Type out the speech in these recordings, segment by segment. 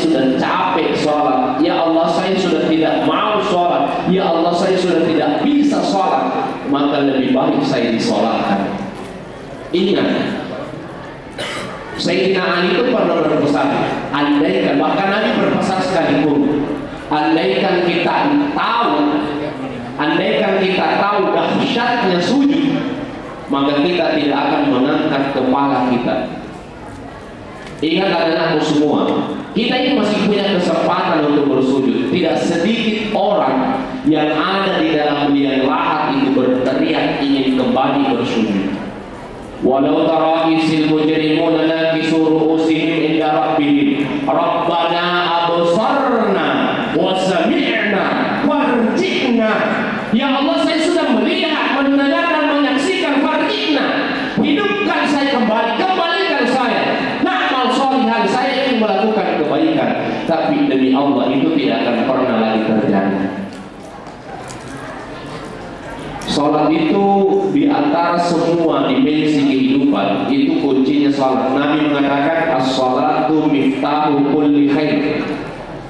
sudah capek sholat, ya Allah saya sudah tidak mau sholat, ya Allah saya sudah tidak bisa sholat, maka lebih baik saya disolatkan. Ingat, Sayyidina Ali itu pernah berpesan, andaikan, bahkan Nabi berpesan sekalipun, andaikan kita tahu dahsyatnya sujud, maka kita tidak akan mengangkat kepala kita. Ingat anak-anakku semua, kita ini masih punya kesempatan untuk bersujud. Tidak sedikit orang yang ada di dalam liang lahat itu berteriak ingin kembali bersujud. Walau tara isil mujrimuna nakisu ru'usihim inda rabbihim rabbana absarna wa sami'na warji'na. Ya Allah, saya sudah melihat, mendengar dan menyaksikan. Farji'na, hidupkan saya kembali, kembalikan saya. Na'mal sholihan, saya ingin melakukan kebaikan. Tapi demi Allah itu tidak akan pernah lagi terjadi. Salat itu di antara semua dimensi kehidupan, itu kuncinya salat. Nabi mengatakan as-salatu miftahu kulli khair.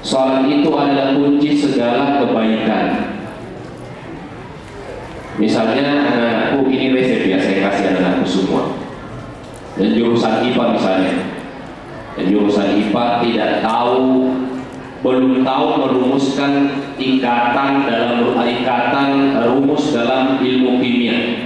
Salat itu adalah kunci segala kebaikan. Misalnya anak-anakku, ini resep ya saya kasih anak-anakku semua. Dan jurusan IPA misalnya, dan jurusan IPA tidak tahu, belum tahu merumuskan rumus dalam ilmu kimia,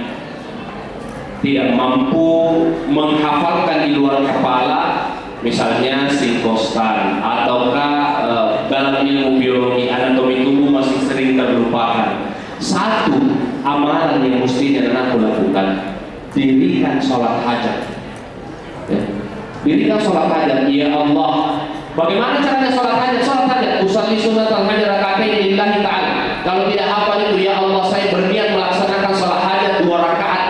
tidak mampu menghafalkan di luar kepala, misalnya sinkostan, ataukah dalam ilmu biologi anatomi tubuh masih sering terlupakan. Satu amalan yang mestinya anakku lakukan, dirikan sholat hajat. Ya. Dirikan sholat hajat. Ya Allah, bagaimana caranya sholat hajat? Sholat hajat, usalli sunnatal hajat rakaatain lillahi ta'ala. Kalau tidak hafal itu, ya Allah saya berniat melaksanakan sholat hajat 2 rakaat.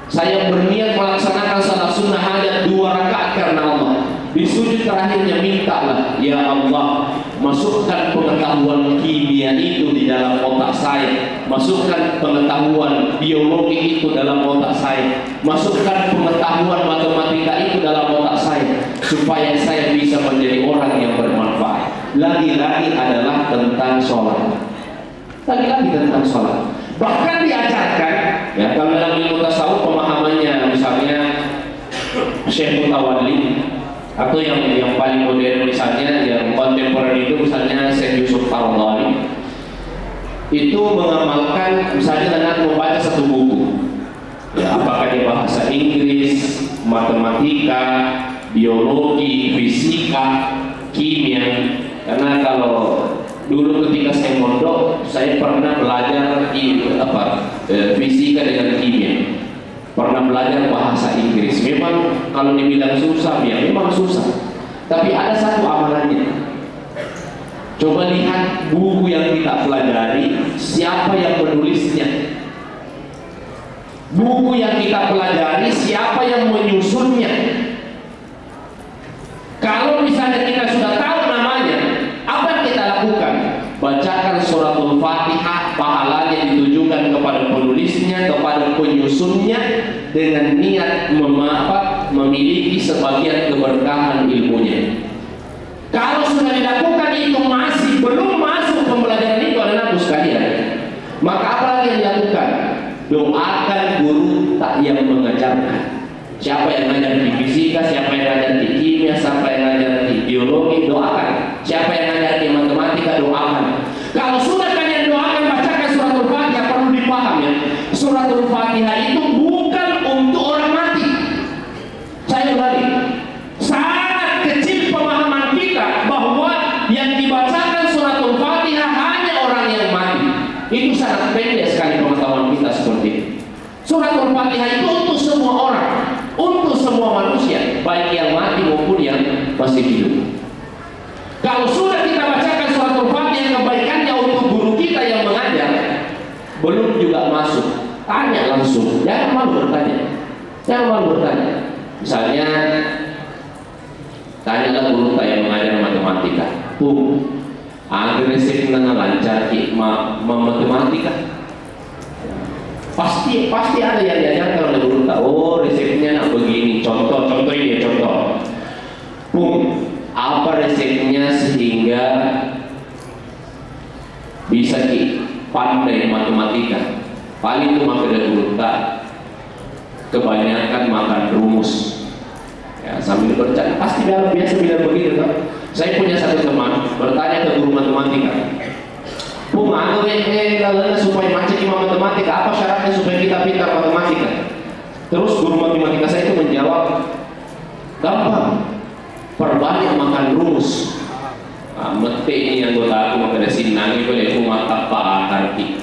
Saya berniat melaksanakan sholat sunnah hajat 2 rakaat karena Allah. Di sujud terakhirnya mintalah, ya Allah masukkan pengetahuan kimia itu di dalam otak saya, masukkan pengetahuan biologi itu dalam otak saya, masukkan pengetahuan matematika itu dalam otak saya, supaya saya bisa menjadi orang yang bermanfaat. Lagi-lagi adalah tentang sholat. Lagi-lagi tentang sholat. Bahkan diajarkan, ya, kalau dalam ilmu tasawuf pemahamannya, misalnya Syekh Mutawalli, atau yang paling modern misalnya yang kontemporer itu misalnya Syekh Yusuf Qaradawi, itu mengamalkan misalnya dengan membaca satu buku, ya, apakah dia bahasa Inggris, matematika, biologi, fisika, kimia. Karena kalau dulu ketika saya mondok, saya pernah belajar fisika dengan kimia, pernah belajar bahasa Inggris. Memang kalau dibilang susah, ya memang susah. Tapi ada satu amalannya. Coba lihat buku yang kita pelajari, siapa yang menulisnya. Buku yang kita pelajari, siapa yang menyusunnya. Kalau misalnya kita sudah tahu namanya, apa yang kita lakukan? Bacakan suratul Fatihah, pahalanya ditujukan kepada penulisnya, kepada penyusunnya, dengan niat memiliki sebagian keberkahan ilmunya. Kalau sudah dilakukan itu masih belum masuk pembelajaran itu anakku sekalian, maka apa lagi yang dilakukan? Doakan guru yang mengajarkan. Siapa yang ngajar di fisika, siapa yang ngajar di kimia, siapa yang ngajar di biologi, doakan. Siapa yang ngajar di matematika, doakan. Kalau sudah kalian doakan, bacakan suratul Fatihah. Perlu dipaham ya, suratul Fatihah itu bukan untuk orang mati. Saya ulangi, sangat kecil pemahaman kita bahwa yang dibacakan suratul Fatihah hanya orang yang mati. Itu sangat pendek sekali pengetahuan kita seperti itu. Suratul Fatihah itu untuk semua orang, untuk semua manusia, baik yang mati maupun yang masih hidup. Kalau sudah kita bacakan suratul Fatihah, kebaikannya untuk guru kita yang mengajar, belum juga masuk, tanya langsung, jangan malu bertanya, jangan malu bertanya. Misalnya, tanyalah guru yang mengajar matematika, agresif dengan lancar matematika. Pasti ada yang diajarkan oleh guru. Oh, resepnya nak begini. Contoh ini ya, contoh. Apa resepnya sehingga bisa pandai matematika? Paling cuma kedua kebanyakan makan rumus. Ya, sambil bercanda pasti biasa bilang begitu kan. Saya punya satu teman bertanya ke guru matematika, "Bu, supaya macet imam matematika, apa syaratnya supaya kita pintar matematika?" Terus guru matematika saya itu menjawab, "Gampang, perbanyak makan rumus." Mete ini yang gue tahu maka dari sini nanti boleh cuma apa arti.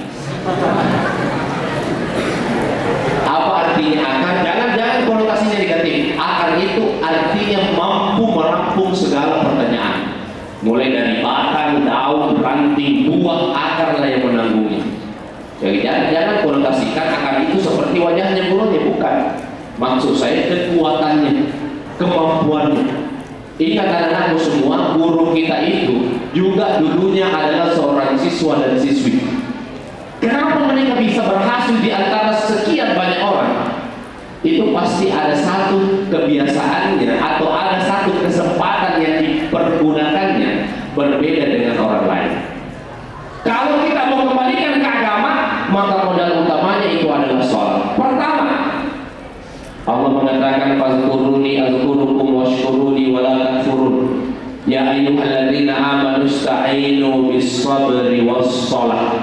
Apa artinya akar? Jangan konotasinya negatif. Akar itu artinya mampu merampung segala pertanyaan. Mulai dari batang, daun, ranting, buah, akar lah yang menanggungnya. Jadi jangan konotasikan akar itu seperti wajahnya gurunya, bukan. Maksud saya kekuatannya, kemampuannya. Ingat anak-anakku semua, guru kita itu juga dulunya adalah seorang siswa dan siswi. Kenapa mereka bisa berhasil di antara sekian banyak orang? Itu pasti ada satu kebiasaannya atau ada satu kesempatan yang dipergunakannya berbeda dengan orang lain. Kalau kita mau kembalikan ke agama, maka modal utamanya itu adalah sholat. Pertama, Allah mengatakan, "Fazkuruni azkurukum washkuruni wa la takfurun. Ya ayyuhalladzina amanu ista'inu bis-sabri was-shalah."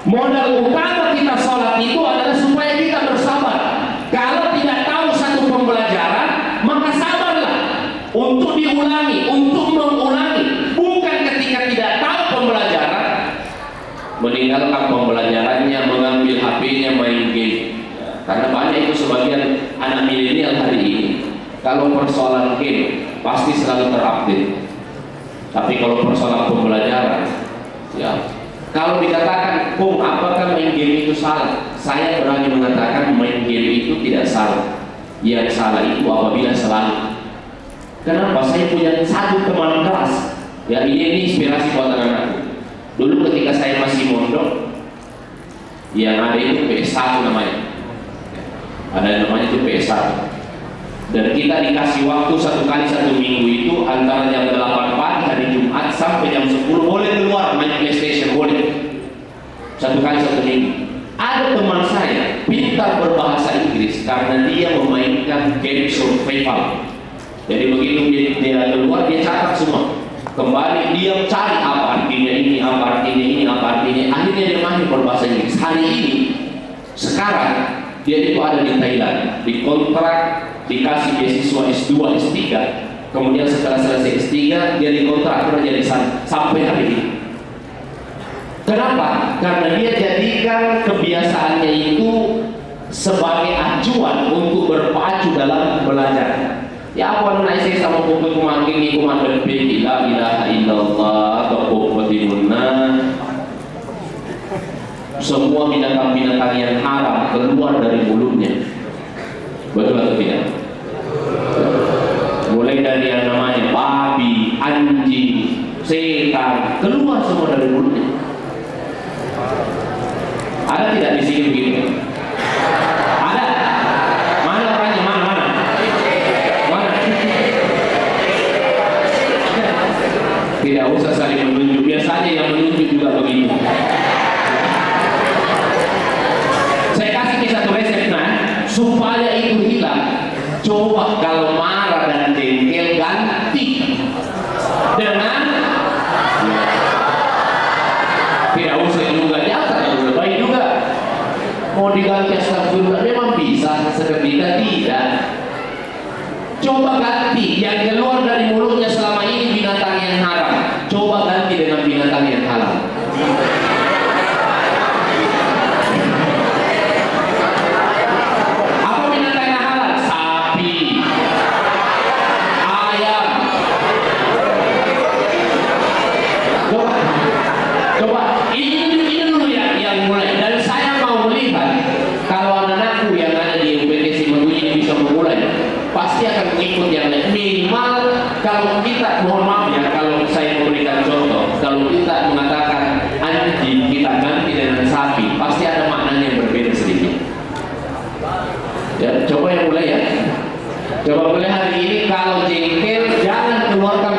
Modal utama kita sholat itu adalah supaya kita bersabar. Kalau tidak tahu satu pembelajaran, maka sabarlah untuk diulangi, untuk mengulangi. Bukan ketika tidak tahu pembelajaran, meninggalkan pembelajarannya, mengambil HP-nya, main game. Karena banyak itu sebagian anak milenial hari ini, kalau persoalan game pasti selalu terupdate. Tapi kalau persoalan pembelajaran, ya, kalau dikatakan, "Bung, apakah main game itu salah?" Saya berani mengatakan main game itu tidak salah. Yang salah itu apabila selalu. Kenapa? Saya punya satu teman kelas. Ya, ini inspirasi buat anak-anakku. Dulu ketika saya masih mondok, yang ada itu PS1 namanya. Ada yang namanya itu PS1. Dan kita dikasih waktu satu kali satu minggu itu antara jam 8 pagi hari Jumat sampai jam 10 boleh keluar main PlayStation, boleh. Satu kali satu minggu. Ada teman saya pintar berbahasa Inggris karena dia memainkan game survival. Jadi begitu dia keluar, dia catat semua. Kembali dia cari apa artinya ini, apa artinya ini, apa artinya. Akhirnya dia mahir berbahasa Inggris. Hari ini, sekarang dia itu ada di Thailand, dikontrak, dikasih beasiswa S2, S3. Kemudian setelah selesai S3, dia dikontrak kerja di sana sampai hari ini. Kenapa? Karena dia jadikan kebiasaannya itu sebagai acuan untuk berpacu dalam belajar. Ya awan na saya sama kumpul kumangking ni kumandan bi la ilaha illallah atau kumpulna. Semua binatang-binatang yang haram keluar dari mulutnya. Betul atau tidak? Mulai dari yang namanya babi, anjing, setan, keluar semua dari mulutnya. Ada tidak di sini begitu? Ada? Mana orangnya? Mana? Tidak usah saling menunjuk. Biasanya yang menunjuk juga begitu. Saya kasih satu resep supaya itu hilang. Coba kalau marah dan jengkel ganti dengan tidak usah juga jasa, udah baik juga. Mau diganti astagfirullah memang bisa, seketika tidak. Coba ganti yang keluar dari mulutnya selama ini binatang yang haram. Coba ganti dengan binatang yang halal. Apa binatang yang halal? Sapi, ayam. Coba ini dulu yang mulai. Dan saya mau melihat kalau anak-anakku yang ada di UPTC ini bisa memulai, pasti akan mengikut yang lain. Minimal kalau kita, mohon maaf ya kalau saya memberikan contoh, kalau kita mengatakan anjing kita ganti dengan sapi, pasti ada maknanya yang berbeda sedikit. Ya, coba yang mulai ya. Coba mulai hari ini kalau jengkel jangan keluarkan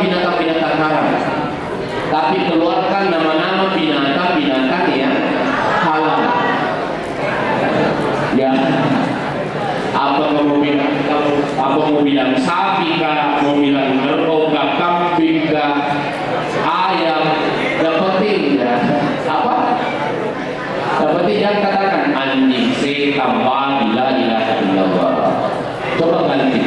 kah, kambing kah, ayam, dapetin ya apa? Dapetin yang katakan anjing, setan, babi, la ilaha illallah. Coba ganti.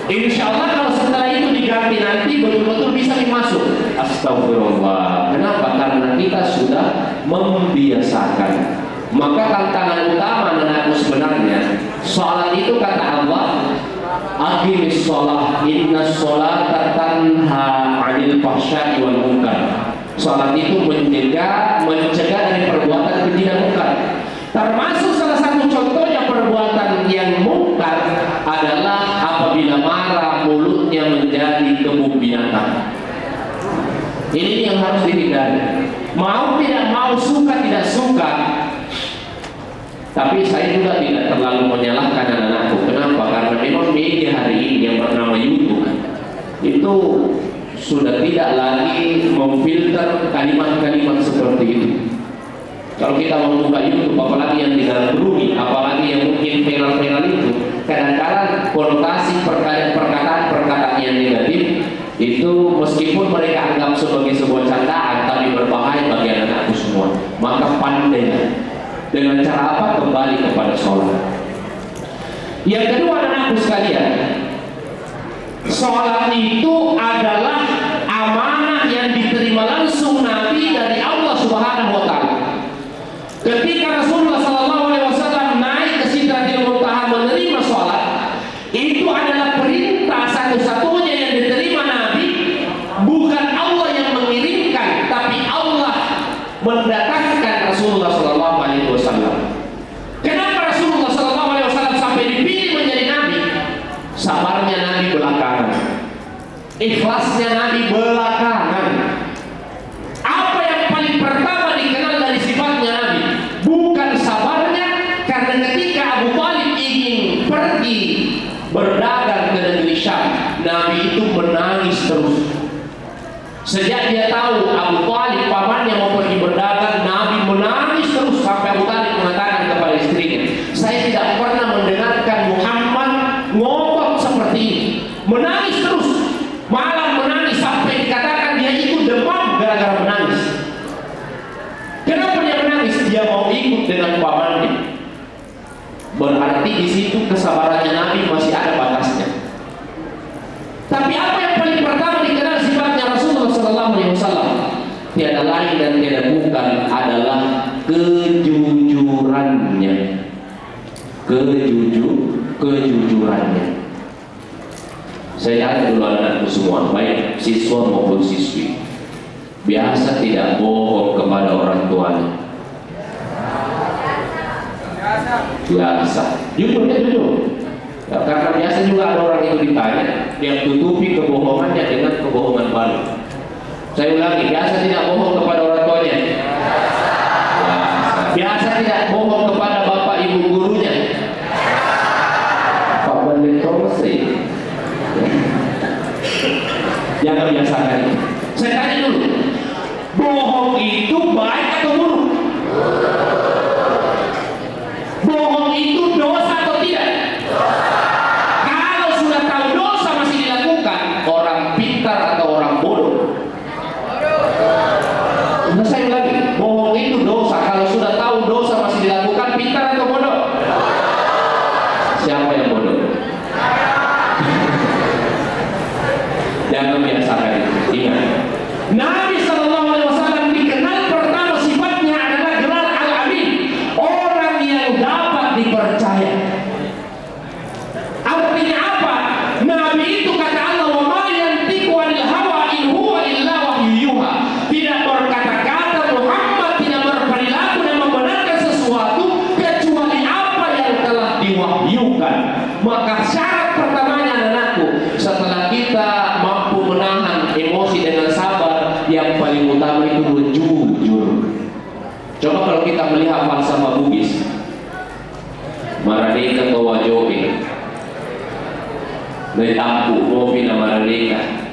Insya Allah kalau setelah itu diganti nanti betul-betul bisa dimasuk. Astagfirullah. Kenapa? Karena kita sudah membiasakan. Maka tantangan utama anakku sebenarnya, sholat itu kata Allah, aqimis sholat, inna sholata tanha 'anil fahsya'i wal munkar. Sholat itu mencegah dari perbuatan keji dan munkar. Termasuk salah satu contohnya perbuatan yang munkar adalah apabila marah mulutnya menjadi kebun binatang. Ini yang harus dihindari. Mau tidak mau, suka tidak suka. Tapi saya juga tidak terlalu menyalahkan anak-anakku. Kenapa? Karena memang media hari ini yang bernama YouTube itu sudah tidak lagi memfilter kalimat-kalimat seperti itu. Kalau kita membuka YouTube, apalagi yang digandrungi, apalagi yang mungkin viral-viral itu, kadang-kadang konotasi perkataan yang negatif itu meskipun mereka anggap sebagai sebuah candaan, tapi berbahaya bagi anak-anakku semua. Maka pandai dengan cara apa? Kembali kepada sholat. Yang kedua anak-anakku sekalian, sholat itu adalah amanah yang diterima langsung Nabi dari Allah Subhanahu wa Ta'ala. Ketika Rasulullah SAW naik ke Sidratil Muntaha menerima sholat, itu adalah perintah satu-satunya yang diterima Nabi. Bukan Allah yang mengirimkan, tapi Allah mendatangkan Rasulullah SAW. Kenapa Rasulullah SAW sampai dipilih menjadi Nabi? Sabarnya Nabi belakangan, ikhlasnya Nabi belakangan. Apa yang paling pertama dikenal dari sifatnya Nabi? Bukan sabarnya, karena ketika Abu Thalib ingin pergi berdagang ke negeri Syam, Nabi itu menangis terus. Sejak dia tahu Abu Thalib pamannya mau pergi berdagang, Nabi menangis terus sampai Abu Thalib mengatakan kepada istrinya, saya tidak pernah mendengarkan Muhammad ngomong seperti ini. Menangis terus, malam menangis sampai dikatakan dia itu demam gara-gara menangis. Kenapa dia menangis? Dia mau ikut dengan pamannya. Berarti di situ kesabarannya Nabi masih ada batasnya. Tapi apa yang paling pertama dikenal sifatnya Rasulullah SAW? Tiada lain dan tiada bukan adalah kejujurannya. Kejujurannya. Saya lihat dulu anak-anakku semua, baik siswa maupun siswi, biasa tidak bohong kepada orang tuanya. Biasa, jujurnya jujur. Ya, karena biasa juga ada orang itu ditanya, dia tutupi kebohongannya dengan kebohongan baru. Saya ulangi, biasa tidak bohong kepada orang tuanya. Biasa tidak bohong kepada bapak ibu gurunya. Pak Baletor sih. Jangan biasakan. Saya tanya dulu, bohong itu baik atau buruk? Bohong itu dosa atau tidak? Kalau sudah tahu dosa masih dilakukan, orang pintar atau orang bodoh? Nah, saya lagi, bohong itu dosa. Kalau sudah tahu dosa masih dilakukan, pintar atau bodoh? Siapa yang bodoh? Jangan biasakan itu. Ingat, Nabi SAW dikenal pertama sifatnya adalah gelar Al-Amin, orang yang dapat dipercaya. Artinya apa? Nabi itu kata Allah, wa ma yantiqu 'anil hawa in huwa illa wahyu yuha. Tidak berkata-kata Muhammad, tidak berperilaku dan membenarkan sesuatu kecuali apa yang telah diwahyukan. Maka syarat pertamanya anakku, setelah kita mampu menahan emosi dengan sabar, yang paling utama itu jujur. Coba kalau kita melihat falsafah Bugis, Maradeka Kawajobe, Netampu Movi Maradeka,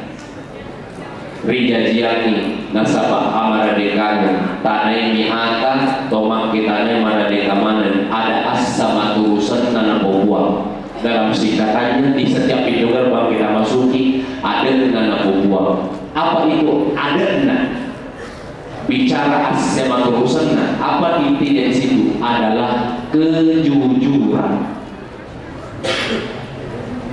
Rijajiani Nasabah Amaradekanya, Tanai Mihata, Tomak Kitane Maradeka Manen, ada asama turusan tanah buang. Dalam singkatannya di setiap pintu gerbang kita masuki ada nana Apa itu adatna? Bicara asal urusanna, apa intinya di situ adalah kejujuran.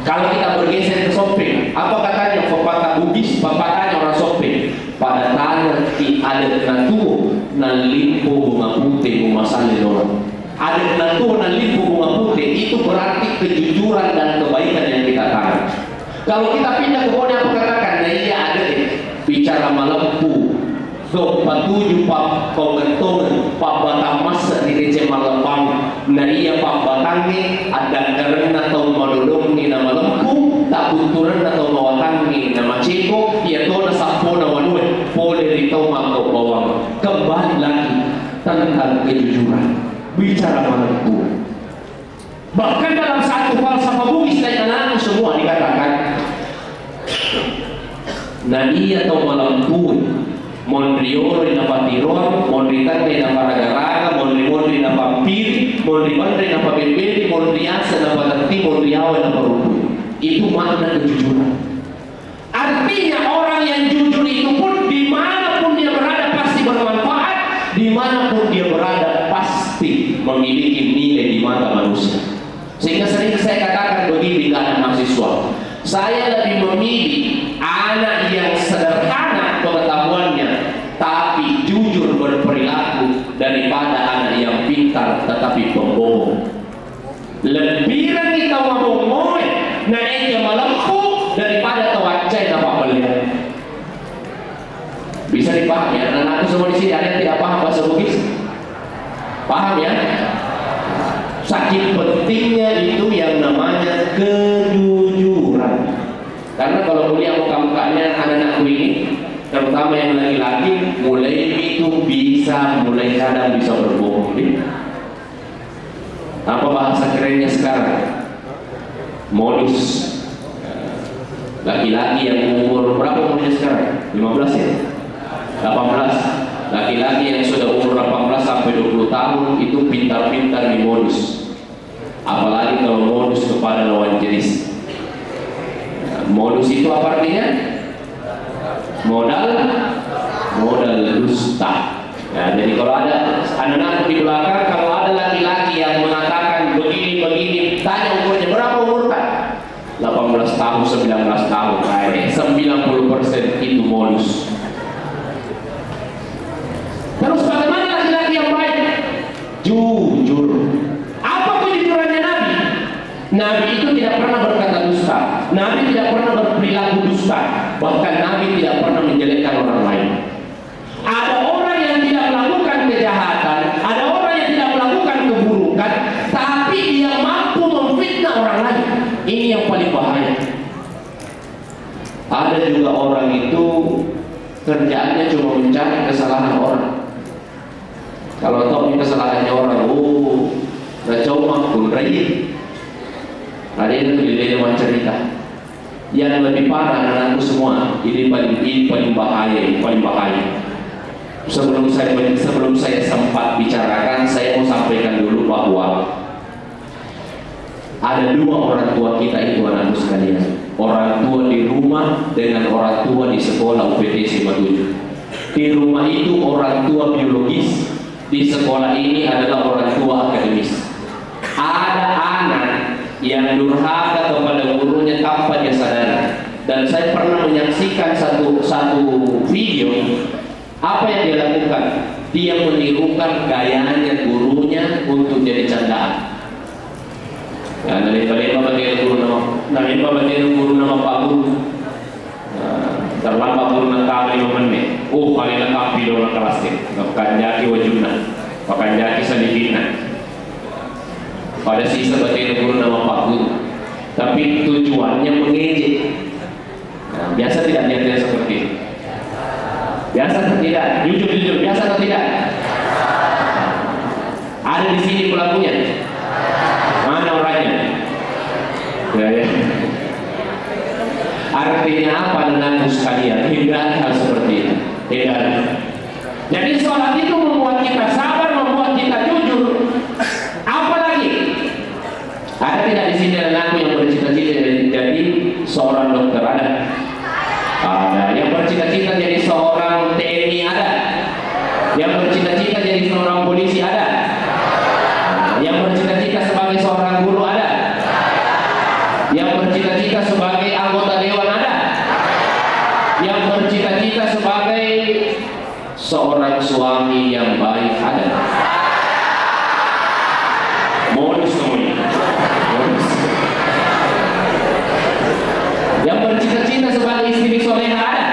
Kalau kita bergeser ke shopping, apa katanya pepatah Bugis, pepatahnya orang shopping? Pada tanya di adat natu nan limpo bunga putih bunga salin orang. Adat natu nan limpo bunga putih itu berarti kejujuran dan kebaikan yang kita tahu. Kalau kita pindah ke mana apa katakan? Nah iya adat bicara malampu. So, patuju pak kongentongan pak batang masa di DC Malembang. Nah iya pak batangi ada karena atau madodong ni nama lempu tak bunturan atau mawatangi nama ceko ia to na sampo na wanue pole rito mako bawang. Kembali lagi tentang kejujuran bicara malampu. Bahkan dalam satu falsafah Bugis dan anak semua dikatakan nah iya to malampu Mondrioro na patiron, mondritante na paragaraga, mondri na pampir, mondri na pabebeli, mondriasa na patanti, mondriawa na parupu. Itu makna kejujuran. Artinya orang yang jujur itu pun dimanapun dia berada pasti bermanfaat, dimanapun dia berada pasti memiliki nilai di mata manusia. Sehingga sering saya katakan begini ke anak mahasiswa, saya lebih memilih anak yang sederhana pengetahuannya tapi jujur berperilaku daripada anak yang pintar tetapi pembohong. Lebih kita ngomong na enya malampu daripada tawacay na papalian. Bisa dipahami ya? Anak-anakku semua di sini ada yang tidak paham bahasa Bugis? Paham ya? Saking pentingnya itu yang namanya kejujuran. Karena kalau kuliah muka-mukanya anak-anakku ini, terutama yang laki-laki, mulai itu mulai kadang bisa berbohong. Apa bahasa kerennya sekarang? Modus. Laki-laki yang umur berapa umurnya sekarang? 15 ya? 18. Laki-laki yang sudah umur 18 sampai 20 tahun itu pintar-pintar di modus. Apalagi kalau modus kepada lawan jenis. Modus itu apa artinya? Modal dusta. Ya, jadi kalau ada anak-anak di belakang, kalau ada laki-laki yang mengatakan begini, tanya umurnya berapa umur Pak? 18 tahun, 19 tahun, 90% itu modus. Terus bagaimana laki-laki yang baik? Jujur. Apa kejujurannya Nabi? Nabi itu tidak pernah berkata dusta. Nabi tidak pernah berperilaku dusta. Bahkan Nabi tidak pernah menjelekkan orang lain. Ada orang yang tidak melakukan kejahatan, ada orang yang tidak melakukan keburukan, tapi dia mampu memfitnah orang lain. Ini yang paling bahaya. Ada juga orang itu kerjaannya cuma mencari kesalahan orang. Kalau tahu kesalahannya orang, nggak coba pun rajin. Ada yang kelilingnya cerita. Yang lebih parah anak-anakku semua, ini paling bahaya. Sebelum saya sempat bicarakan, saya mau sampaikan dulu bahwa ada dua orang tua kita itu anakku sekalian. Orang tua di rumah dengan orang tua di sekolah UPT 57. Di rumah itu orang tua biologis, di sekolah ini adalah orang tua akademis. Ada anak yang durhaka kepada gurunya tanpa dia sadari. Dan saya pernah menyaksikan satu video. Apa yang dia lakukan? Dia menirukan gayanya gurunya untuk jadi candaan. Ya, daripada guru nama Pak Guru. Terlambat guru nak tahu 5 menit. Kali nak kapi dalam kelas ni. Bahkan jaki wajibna, bahkan jaki salibina. Pada sisa batin guru nama Pak Guru. Tapi tujuannya mengejek. Nah, biasa tidak niatnya seperti itu. Biasa atau tidak? Jujur, biasa atau tidak? Ada di sini pelakunya. Mana orangnya? Ya. Artinya apa denganku sekalian? Hindari hal seperti itu. Hindari. Jadi sholat itu membuat kita sabar, membuat kita jujur. Apa lagi? Ada tidak di sini anakku yang bercita-cita jadi seorang dokter? Ada. Ada yang bercita bercita-cita jadi seorang TNI ada, yang bercita-cita jadi seorang polisi ada, yang bercita-cita sebagai seorang guru ada, yang bercita-cita sebagai anggota dewan ada, yang bercita-cita sebagai seorang suami yang baik ada. Modus semuanya. Modus. Yang bercita-cita sebagai istri soleha ada.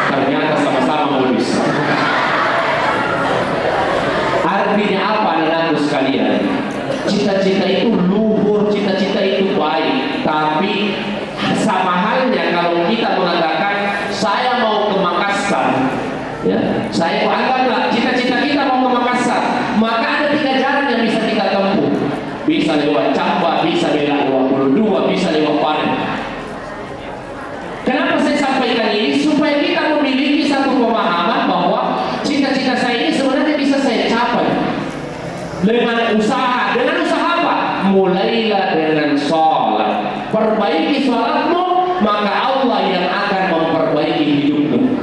Ternyata sama-sama modus. Artinya apa, anak-anakku sekalian? Cita-cita itu luhur, cita-cita itu baik, tapi sama halnya kalau kita mengatakan saya mau ke Makassar, ya, saya anggaplah cita-cita kita mau ke Makassar, maka ada 3 jalan yang bisa kita tempuh. Bisa lewat Camba, bisa lewat Buluh, bisa lewat Padang. Kenapa saya sampaikan ini? Supaya kita memiliki satu pemahaman bahwa cita-cita saya ini sebenarnya bisa saya capai dengan usaha. Dengan usaha apa? Mulailah dengan sholat. Perbaiki sholatmu, maka Allah yang akan memperbaiki hidupmu.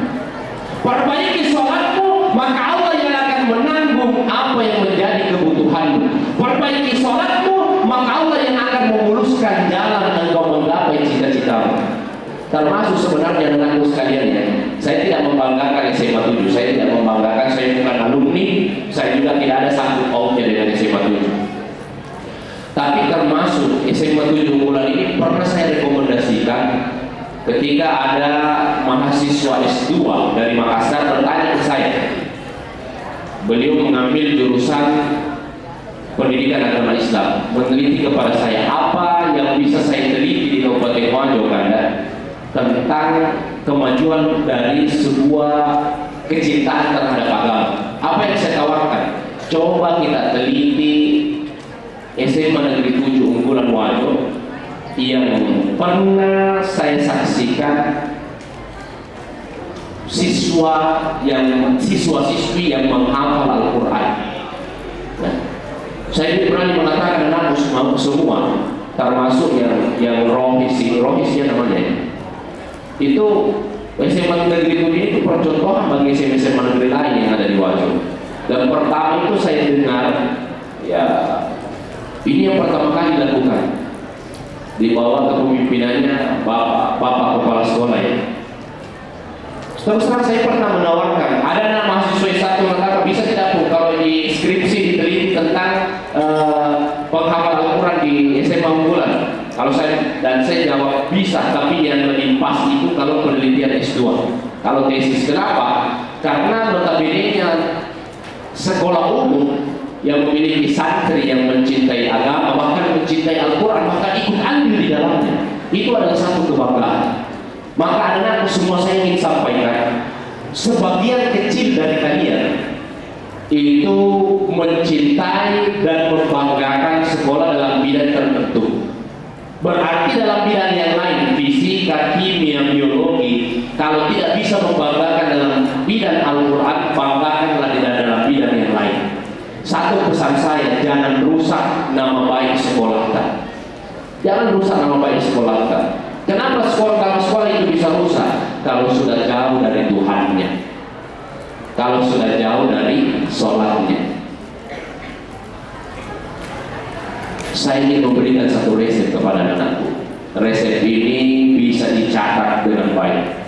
Perbaiki sholatmu, maka Allah yang akan menanggung apa yang menjadi kebutuhanmu. Perbaiki sholatmu, maka Allah yang akan memuluskan jalan engkau menggapai cita-citamu. Termasuk sebenarnya denganku sekalian ya, saya tidak membanggakan SMA 7, saya tidak membanggakan, saya bukan alumni, saya juga tidak ada sangkut pautnya dengan SMA 7. Tapi termasuk SMA 7 Unggulan ini pernah saya rekomendasikan ketika ada mahasiswa S2 dari Makassar bertanya ke saya. Beliau mengambil jurusan pendidikan agama Islam, meneliti kepada saya apa yang bisa saya teliti di Kabupaten Mojokerto tentang kemajuan dari sebuah kecintaan terhadap agama. Apa yang saya tawarkan? Coba kita teliti SMA Negeri 7 Unggulan Wajo yang pernah saya saksikan siswa-siswi yang menghafal Al-Quran. Nah, saya berani mengatakan anakku semua, termasuk yang rohisnya namanya. Itu SMA Negeri 7 itu percontohan bagi SMA negeri lain yang ada di Wajo. Dan pertama itu saya dengar, ya ini yang pertama kali dilakukan di bawah kepemimpinannya Bapak Kepala Sekolah ya. Terus terang saya pernah menawarkan, ada anak mahasiswa S1 mengatakan bisa tidak Bu kalau di skripsi diteliti tentang penghafal Al-Quran di SMA Unggulan. Kalau saya jawab bisa, tapi yang lebih pas itu kalau penelitian S2. Kalau tesis, kenapa? Karena notabene-nya sekolah umum yang memiliki santri yang mencintai agama, bahkan mencintai Al-Quran, maka ikut andil di dalamnya. Itu adalah satu kebanggaan. Maka anak-anakku semua saya ingin sampaikan, sebagian kecil dari kalian itu mencintai dan membanggakan sekolah dalam bidang tertentu. Berarti dalam bidang yang lain, fisika, kimia, biologi, kalau tidak bisa membanggakan dalam bidang Al-Quran, banggakanlah dalam bidang yang lain. Satu pesan saya, jangan rusak nama baik sekolah kita. Jangan rusak nama baik sekolah kita. Kenapa sekolah itu bisa rusak? Kalau sudah jauh dari Tuhannya, kalau sudah jauh dari sholatnya. Saya ingin memberikan satu resep kepada anakku. Resep ini bisa dicatat dengan baik.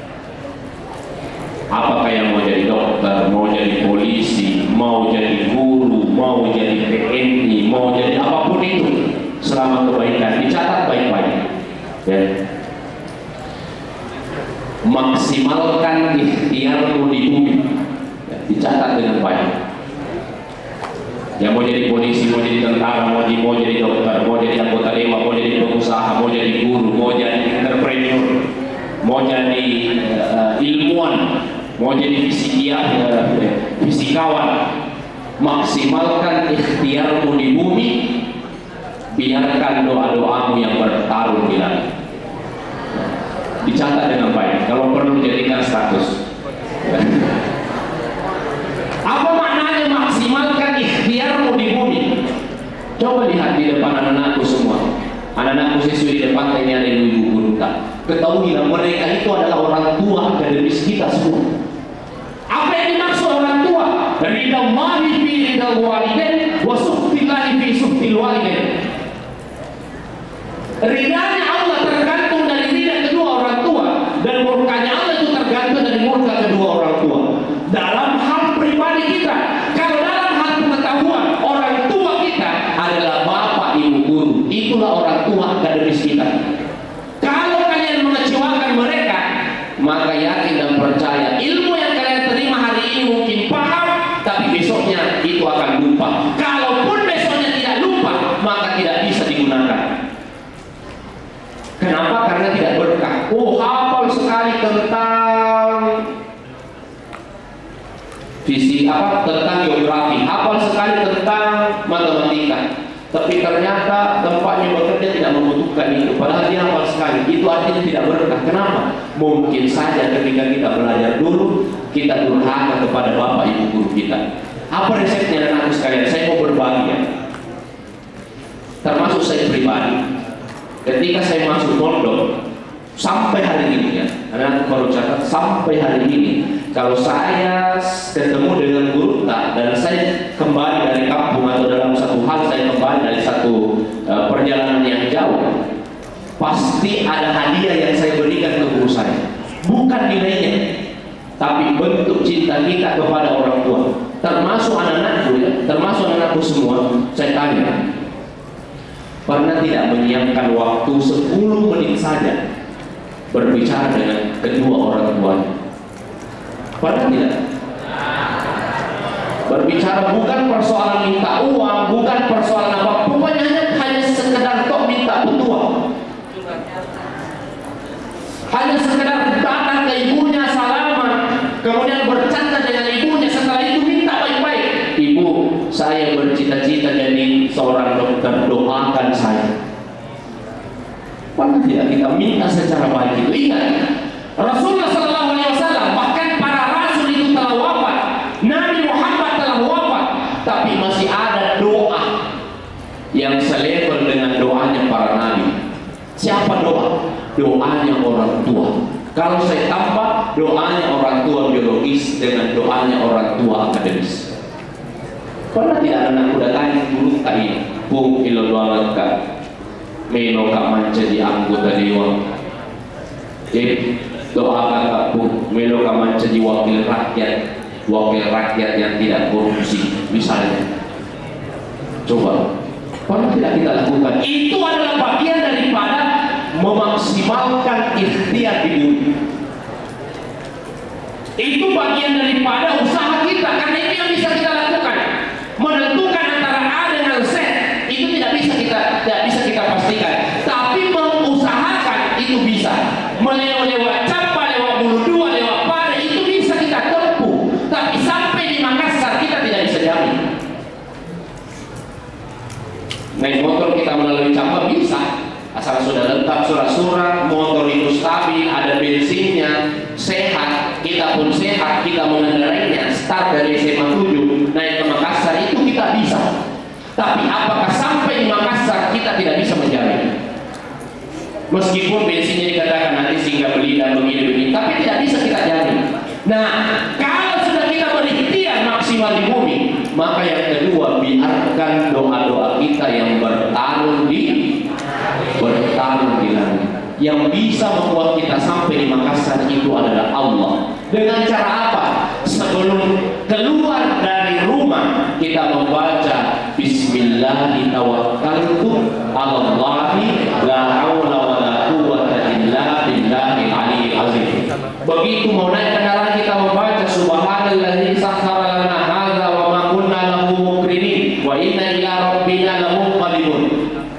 Apakah yang mau jadi dokter, mau jadi polisi, mau jadi guru, mau jadi TNI, mau jadi apapun itu, selama kebaikan dicatat baik-baik. Ya. Maksimalkan ikhtiarmu di bumi. Ya, dicatat dengan baik. Yang mau jadi polisi, mau jadi tentara, mau jadi dokter, mau jadi anggota dewan, mau jadi pengusaha, mau jadi guru, mau jadi entrepreneur, mau jadi ilmuwan, mau jadi fisikawan. Maksimalkan ikhtiarmu di bumi, biarkan doa-doamu yang bertarung di langit. Dicatat dengan baik, kalau perlu jadikan status. Apa maknanya maksimalkan ikhtiarmu di bumi? Coba lihat di depan anak-anakku semua. Anak-anakku siswi di depan, ini ada ibu-ibu guru tak? Ketahuilah mereka itu adalah orang tua akademis kita semua. Apa yang dimaksud orang tua? Ridallahi fi ridal walidain wa sukhtillahi fi sukhtil walidain. Ridanya Allah tergantung dari ridha kedua orang tua, dan murkanya Allah itu tergantung dari murka kedua orang tua. Dalam hal pribadi kita, kalau dalam hal pengetahuan, orang tua kita adalah bapak ibu guru, itulah orang tua akademis kita. Kalau kalian mengecewakan mereka, maka yakin dan percaya ilmu yang kalian terima hari ini mungkin paham, tapi besoknya itu akan lupa. Kalaupun besoknya tidak lupa, maka tidak bisa digunakan. Kenapa? Karena tidak berkah. Oh, hafal sekali tentang tentang geografi, hafal sekali tentang matematika, tapi ternyata tempatnya bekerja tidak membutuhkan itu, padahal dia hafal sekali. Itu artinya tidak berkah. Kenapa? Mungkin saja ketika kita belajar dulu, kita durhaka kepada bapak ibu guru kita. Apa resepnya anakku sekalian? Saya mau berbagi ya, termasuk saya pribadi. Ketika saya masuk pondok sampai hari ini ya, anak baru catat sampai hari ini, kalau saya ketemu dengan guru dan saya kembali dari kampung atau dalam satu hal saya kembali dari satu perjalanan yang jauh, pasti ada hadiah yang saya berikan ke guru saya. Bukan nilainya, tapi bentuk cinta kita kepada orang tua. Termasuk anak-anakku ya, termasuk anak-anakku semua. Saya tanya, pernah tidak menyiapkan waktu 10 menit saja berbicara dengan kedua orang tuanya? Pernah tidak? Berbicara bukan persoalan minta uang, bukan persoalan apa, pokoknya hanya sekedar tok minta petua, hanya sekedar datang ke ibunya salaman, kemudian bercanda dengan ibunya, setelah itu minta baik-baik. Ibu, saya bercita-cita jadi seorang dokter, doakan saya. Pernah tidak kita minta secara baik itu? Ingat, Rasulullah SAW, bahkan para rasul itu telah wafat, Nabi Muhammad telah wafat, tapi masih ada doa yang selevel dengan doanya para nabi. Siapa doa? Doanya orang tua. Kalau saya tambah, doanya orang tua biologis dengan doanya orang tua akademis. Pernah tidak anak muda tanya dulu tadi, Pung ilo doalan ka meno ka manca di anggota dewan. Jadi doakan Kak Pung meno ka manca di wakil rakyat yang tidak korupsi misalnya. Coba, pernah tidak kita lakukan? Itu adalah bagian daripada memaksimalkan ikhtiar di bumi. Itu bagian daripada usaha kita, karena itu yang bisa kita lakukan. Menentukan antara A dengan Z itu tidak bisa kita pastikan, tapi mengusahakan itu bisa. Lewat Capa, lewat Bulu Dua, lewat Pare itu bisa kita tempuh, tapi sampai di Makassar kita tidak bisa jamin. Naik motor kita melalui Capa bisa, asal sudah lengkap surat-surat, motor itu stabil, ada bensinnya, sehat, kita pun sehat, kita mengendarainya, start dari SMA 7 naik ke Makassar itu kita bisa. Tapi apakah sampai di Makassar kita tidak bisa menjamin? Meskipun bensinnya dikatakan nanti sehingga beli dan begini-begini, tapi tidak bisa kita jamin. Nah, kalau sudah kita berikhtiar maksimal di bumi, maka yang kedua, biarkan doa-doa kita yang bertarung di langit. Yang bisa membuat kita sampai di Makassar itu adalah Allah. Dengan cara apa? Sebelum keluar dari rumah kita membaca Bismillahi tawakkaltu 'alallahi la haula wala quwwata illa billahil aliyyil azim. Begitu mau naik kendaraan kita membaca Subhanalladzi sakhkhara lana hadza wa ma kunna lahu muqrinin wa inna ila rabbina lamunqalibun.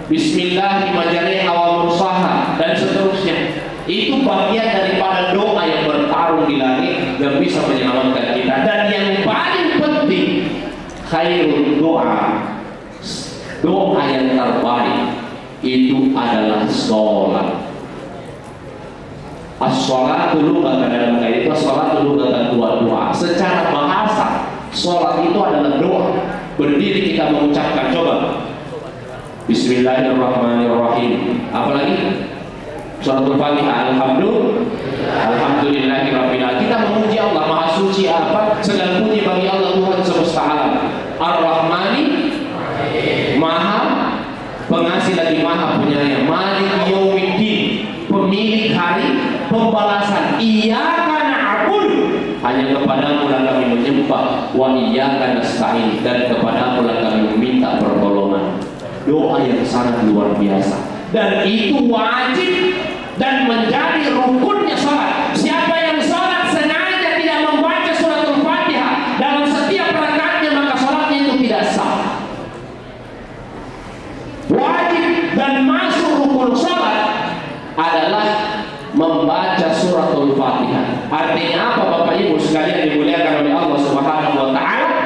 Bismillahi majariha wa mursaha dan seterusnya. Itu bagian daripada doa yang bertarung di langit yang bisa menyelamatkan kita. Dan yang paling penting, khairul doa yang terbaik itu adalah sholat. As-sholatu lughatan, dalam kaidah itu as-sholatu lughatan doa. Secara bahasa, sholat itu adalah doa. Berdiri kita mengucapkan, coba Bismillahirrahmanirrahim. Apalagi Suratul Fatihah. Alhamdulillahirabbil. Kita memuji Allah Maha Suci, apa? Segala puji bagi Allah Tuhan semesta alam. Ar-Rahmani, Maha Pengasih lagi Maha Penyayang. Malik Yaumiddin, pemilik hari pembalasan. Iyyaka na'budu, hanya kepadamu lah kami menyembah. Wa iyyaka nasta'in, dan kepadamu lah kami meminta pertolongan. Doa yang sangat luar biasa, dan itu wajib dan menjadi rukunnya salat. Siapa yang salat sengaja tidak membaca suratul Fatihah dalam setiap rakaatnya, maka salatnya itu tidak sah. Wajib dan masuk rukun salat adalah membaca suratul Fatihah. Artinya apa, Bapak Ibu sekalian dimuliakan oleh Allah Subhanahu wa taala?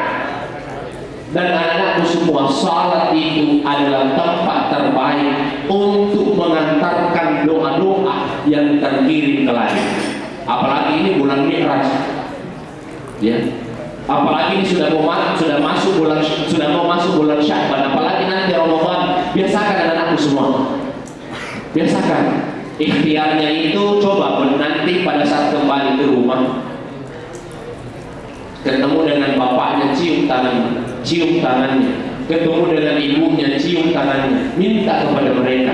Dan anak-anakku semua, salat itu adalah tempat terbaik untuk mengantarkan doa-doa yang terkirim ke langit. Apalagi ini bulan Mi'raj, ya. Apalagi ini sudah mau masuk bulan Sya'ban, apalagi nanti Ramadan. Biasakan anak-anakku semua, biasakan ikhtiarnya itu. Coba nanti pada saat kembali ke rumah, ketemu dengan bapaknya, cium tangannya, ketemu dengan ibunya, cium tangannya, minta kepada mereka,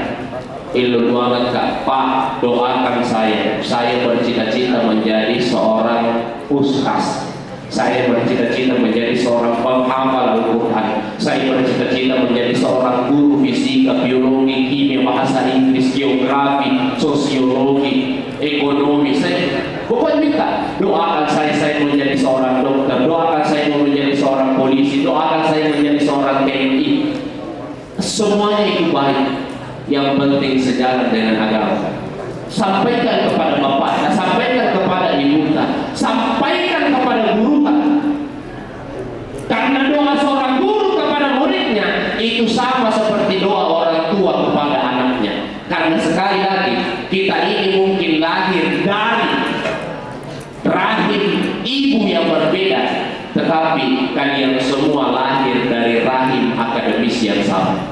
doakan Kak, Pak, doakan saya bercita-cita menjadi seorang ustaz, saya bercita-cita menjadi seorang penghafal Al-Quran, saya bercita-cita menjadi seorang guru fisika, biologi, kimia, bahasa Inggris, geografi, sosiologi, ekonomi. Saya pokoknya minta, doakan saya menjadi seorang dokter, doakan saya menjadi seorang polisi, doakan saya menjadi seorang TNI. Semuanya itu baik, yang penting sejalan dengan agama. Sampaikan kepada bapak, sampaikan kepada ibu, sampaikan kepada guru. Karena doa seorang guru kepada muridnya itu sama seperti doa orang tua kepada anaknya. Karena sekali lagi, kita ini mungkin lahir dari rahim ibu yang berbeda, tetapi kalian semua lahir dari rahim akademis yang sama.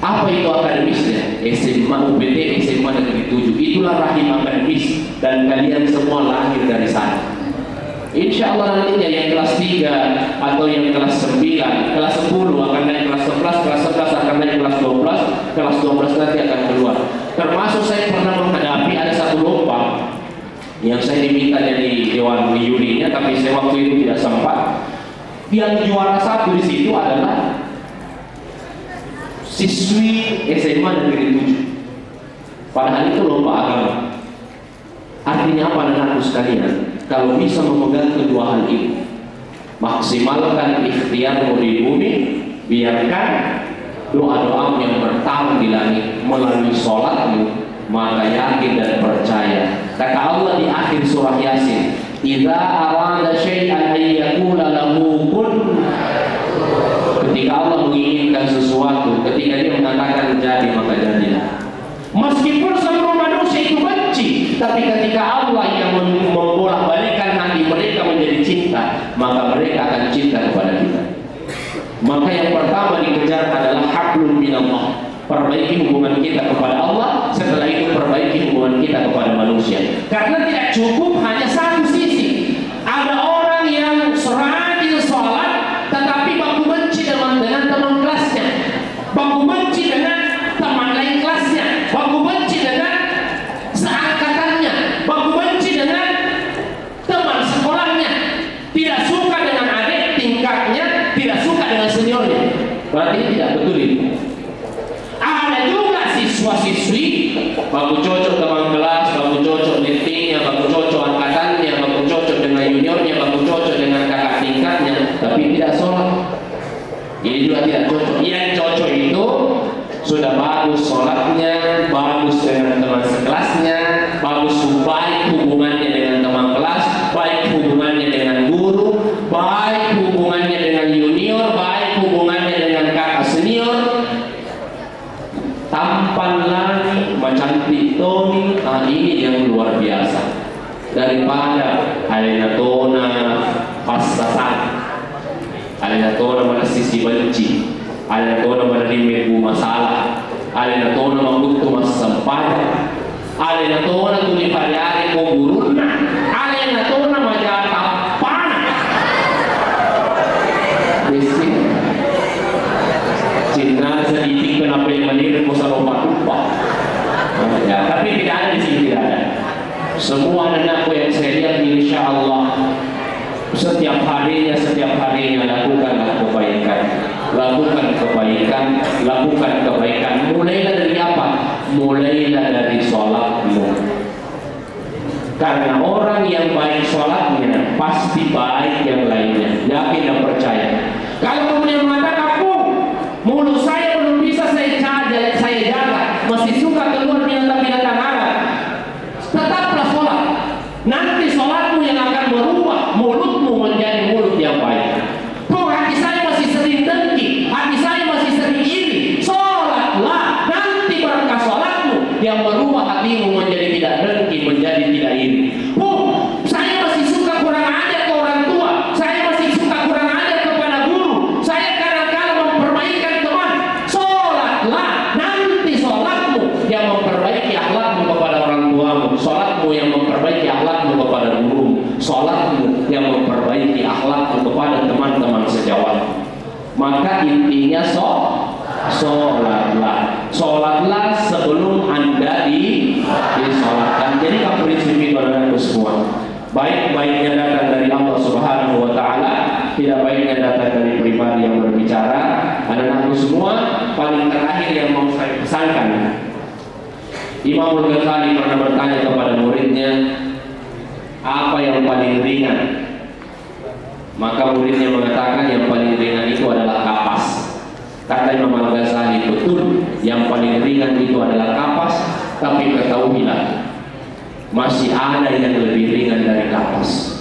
Apa itu akademisnya? SMA, UPT, SMA Negeri 7. Itulah rahim akademis, dan kalian semua lahir dari sana. Insya Allah nantinya yang kelas 3 atau yang kelas 9, kelas 10 akan naik kelas 11, kelas 11 akan naik kelas 12, kelas 12 nanti akan keluar. Termasuk saya pernah menghadapi ada satu lomba yang saya diminta jadi dewan jurinya, tapi saya waktu itu tidak sempat. Yang juara 1 di situ adalah siswi SMA Negeri 7. Padahal itu lomba agama. Artinya apa, anak-anakku sekalian? Kalau bisa memegang kedua hal ini, maksimalkan ikhtiarmu di bumi, biarkan doa-doamu yang bertahan di langit melalui sholatmu, maka yakin dan percaya. Kata Allah di akhir surah Yasin, "Idza arada syai'an ay yaqula lahu kun." Ketika Allah menginginkan sesuatu, ketika Dia mengatakan jadi, maka jadilah. Meskipun seluruh manusia itu benci, tapi ketika Allah yang membolak-balikkan hati mereka menjadi cinta, maka mereka akan cinta kepada kita. Maka yang pertama dikejar adalah hablum minallah. Perbaiki hubungan kita kepada Allah, setelah itu perbaiki hubungan kita kepada manusia. Karena tidak cukup hanya satu sisi. Ada orang yang rajin sholat, tetapi baku benci dengan teman kelasnya, baku benci dengan teman lain kelasnya, baku benci dengan seangkatannya, baku benci dengan teman sekolahnya, tidak suka dengan adik tingkatnya, tidak suka dengan seniornya. Berarti tidak betul itu. Ada juga siswa-siswi baku cocok teman kelas, baku cocok litingnya, baku cocok angkatannya, baku cocok dengan juniornya, baku cocok dengan kakak tingkatnya, tapi tidak sholat. Ini juga tidak cocok. Yang cocok itu sudah bagus sholatnya, bagus dengan teman sekelasnya, bagus baik hubungannya dengan teman kelas, baik hubungannya dengan guru, baik hubungannya dengan junior, baik hubungannya dengan kakak senior. Tampan lagi, cantik Tony, ini yang luar biasa. Daripada alenatona pasasan, alenatona pada sisi benci, alenatona pada rimebu masalah, alenatona makutu masam. sepadan. Ada yang tona tuli variari ko guruna, ada yang tona majata pana. Besi, Cina sedikit kenapa yang menir ko sa lupa. Ya, tapi tidak ada di sini, tidak ada. Semua anakku yang saya lihat, insya Allah setiap harinya lakukanlah kebaikan, lakukan kebaikan. Mulailah dari apa? Mulailah dari sholatmu. Karena orang yang baik sholatnya pasti baik yang lainnya. Yakin dan percaya. Kalau kemudian mengatakan, mulut saya belum bisa saya jaga, masih suka keluar binatang-binatang Arab, tetaplah sholat. Nanti sholatmu yang akan berubah mulutmu menjadi mulut yang baik. Hati saya masih sering dengki, hati saya masih sering iri, sholatlah. Nanti berkah sholatmu yang berubah hatimu menjadi tidak dengki, menjadi tidak iri. Saya masih suka kurang ajar ke orang tua, saya masih suka kurang ajar kepada guru, saya kadang-kadang memperbaikan teman. Sholatlah. Nanti sholatmu yang memperbaiki akhlakmu kepada orang tuamu, sholatmu yang memperbaiki akhlakmu kepada guru, sholatmu yang memperbaiki akhlakmu kepada teman-teman sejawat. Maka intinya sholatlah sebelum Anda disolatkan. Jadi prinsip itu adalah semua. Baik-baiknya datang dari Allah Subhanahu wa Ta'ala, tidak baiknya datang dari pribadi yang berbicara. Anak-anakku semua, paling terakhir yang mau saya pesankan, Imam Al-Ghazali pernah bertanya kepada muridnya, apa yang paling ringan? Maka muridnya mengatakan yang paling ringan itu adalah kapas. Kata Imam Al-Ghazali, betul, yang paling ringan itu adalah kapas. Tapi ketahuilah, masih ada yang lebih ringan dari kapas.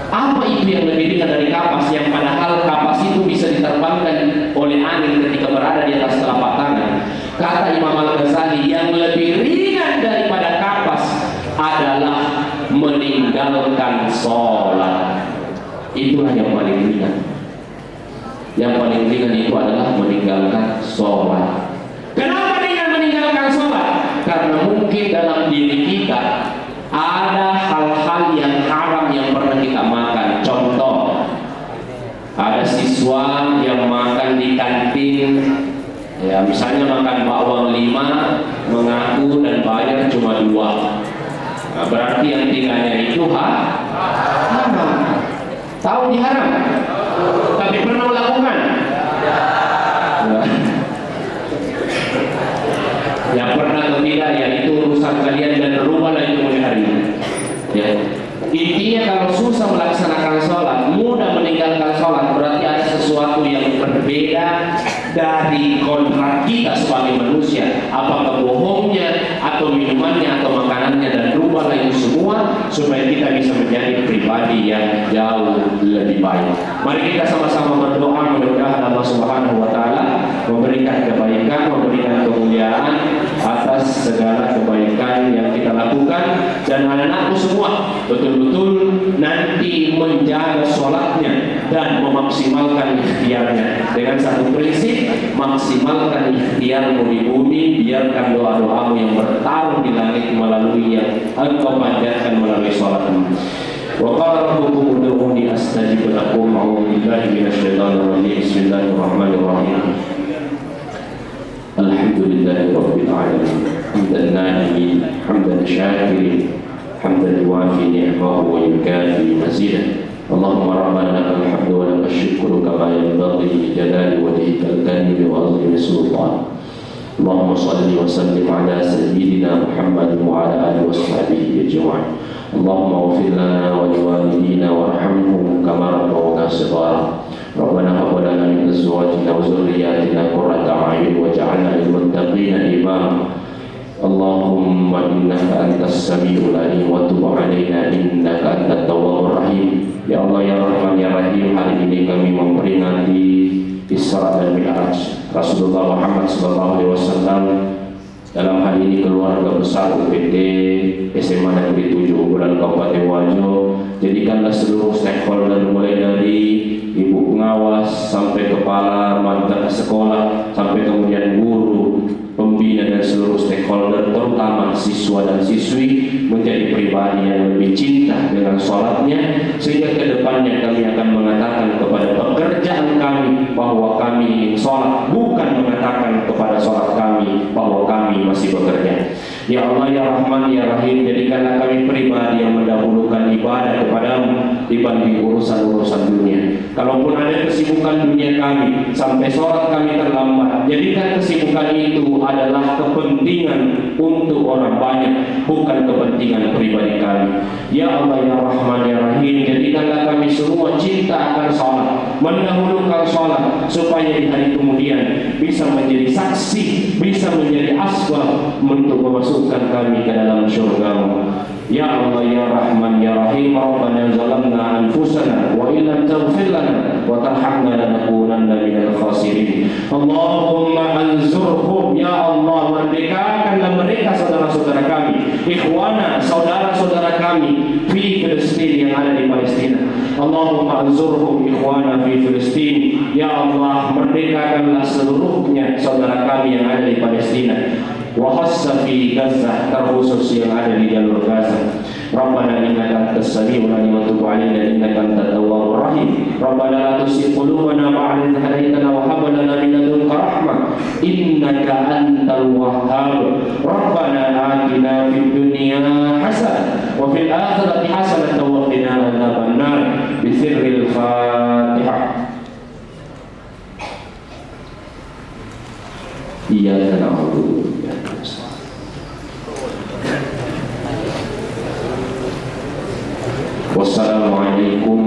Apa itu yang lebih ringan dari kapas? Yang padahal kapas itu bisa diterbangkan oleh angin ketika berada di atas telapak tangan. Kata Imam Al-Ghazali, yang lebih ringan daripada kapas adalah meninggalkan sholat. Itulah yang paling ringan. Yang paling ringan itu adalah meninggalkan sholat. Kenapa ringan meninggalkan sholat? Karena mungkin dalam diri kita ada hal-hal yang haram yang pernah kita makan. Contoh, ada siswa yang makan di kantin, ya misalnya makan bakwan 5, mengaku dan bayar cuma 2. Nah, berarti yang 3-nya itu haram. Tahu diharam, tapi pernah melakukan? Yang pernah atau tidak, ya itu urusan kalian dan rubahlah itu mulai hari ini. Ya. Intinya kalau susah melaksanakan sholat, mudah meninggalkan sholat, berarti ada sesuatu yang berbeda dari kontrak kita sebagai manusia. Apakah bohongnya, atau minumannya, atau makanannya, dan rubahlah itu semua supaya kita bisa menjadi pribadi yang jauh lebih baik. Mari kita sama-sama berdoa, mudah-mudahan Allah Subhanahu wa Ta'ala memberikan kebaikan, memberikan kemuliaan atas segala kebaikan yang kita lakukan, dan anak-anakku semua betul-betul nanti menjaga sholatnya dan memaksimalkan ikhtiarnya dengan satu prinsip: maksimalkan ikhtiarmu di bumi, biarkan doa-doamu yang bertaruh di langit melalui yang engkau panjatkan melalui sholatmu. Wa qala rabbukum ud'uuni astajib lakum. A'udzu billahi minasyaitonir rajim. Bismillahirrahmanirrahim. Alhamdulillahi rabbil alamin. Hamdan na'imin, hamdan syakirin, hamdan yuwafi ni'mahu wa yukafi mazidah. Allahumma rabbana lakal hamdu wa lakal syukru kama yanbaghi li jalali wajhikal karim wa 'azimi sultan. Allahumma shalli wa sallim ala sayyidina Muhammad wa ala alihi wa sahbihi ajma'in. Allahumma ighfir lana wa liwalidina warhamhum kama rabbawna shighara. Rabbana hab lana min azwajina wa dhurriyyatina qurrata a'yun waj'alna lil muttaqina imama. Allahumma innaka antas sami'ul alim wa tub 'alaina innaka antat tawwabur rahim. Ya Allah, ya Rahman, ya Rahim, hari ini kami memperingati Isra dan Mi'raj Rasulullah Muhammad SAW. Dalam hal ini keluarga besar UPT SMA Negeri 7 Unggulan Kabupaten Wajo, jadikanlah seluruh stakeholder mulai dari ibu pengawas sampai kepala mantan sekolah sampai kemudian guru, pembina dan seluruh stakeholder siswa dan siswi menjadi pribadi yang lebih cinta dengan sholatnya, sehingga kedepannya kami akan mengatakan kepada pekerjaan kami bahwa kami ingin sholat, bukan mengatakan kepada sholat kami bahwa kami masih bekerja. Ya Allah ya Rahman ya Rahim, jadikanlah kami pribadi yang mendahulukan ibadah kepadamu dibanding urusan-urusan dunia. Kalaupun ada kesibukan dunia kami sampai sholat kami terlambat, jadikan kesibukan itu adalah kepentingan untuk orang banyak, bukan kepentingan pribadi kami. Ya Allah ya Rahman ya Rahim, jadikanlah kami semua cinta akan sholat, mendahulukan sholat, supaya di hari kemudian bisa menjadi saksi, bisa menjadi asbab untuk memasukkan kami ke dalam syurga-Mu. Ya Allah ya Rahman ya Rahim, Rabbana zalamna anfusana wa illam taghfir lana wa tarhamna lanakunanna minal khasirin. Allahumma anzurhum, ya Allah, merdekakanlah mereka saudara-saudara kami, ikhwana, saudara-saudara kami di Filistin yang ada di Palestina. Allahumma anzurhum ikhwana fi Filistin, ya Allah, merdekakanlah seluruhnya saudara kami yang ada di Palestina. Wa khassa fi Gaza, terkhusus yang ada di jalur Gaza. Rabbana innaka antas samiul alim wa tub alaina innaka antat tawwabur rahim. Rabbana la tuzigh qulubana ba'da idh hadaytana wa hab lana min ladunka rahmah innaka antal wahhab. Rabbana atina fid dunya hasanah wa fil akhirati hasanah wa qina adzaban nar. Bi sirril Fatihah. Iyyaka na'budu. Wassalamualaikum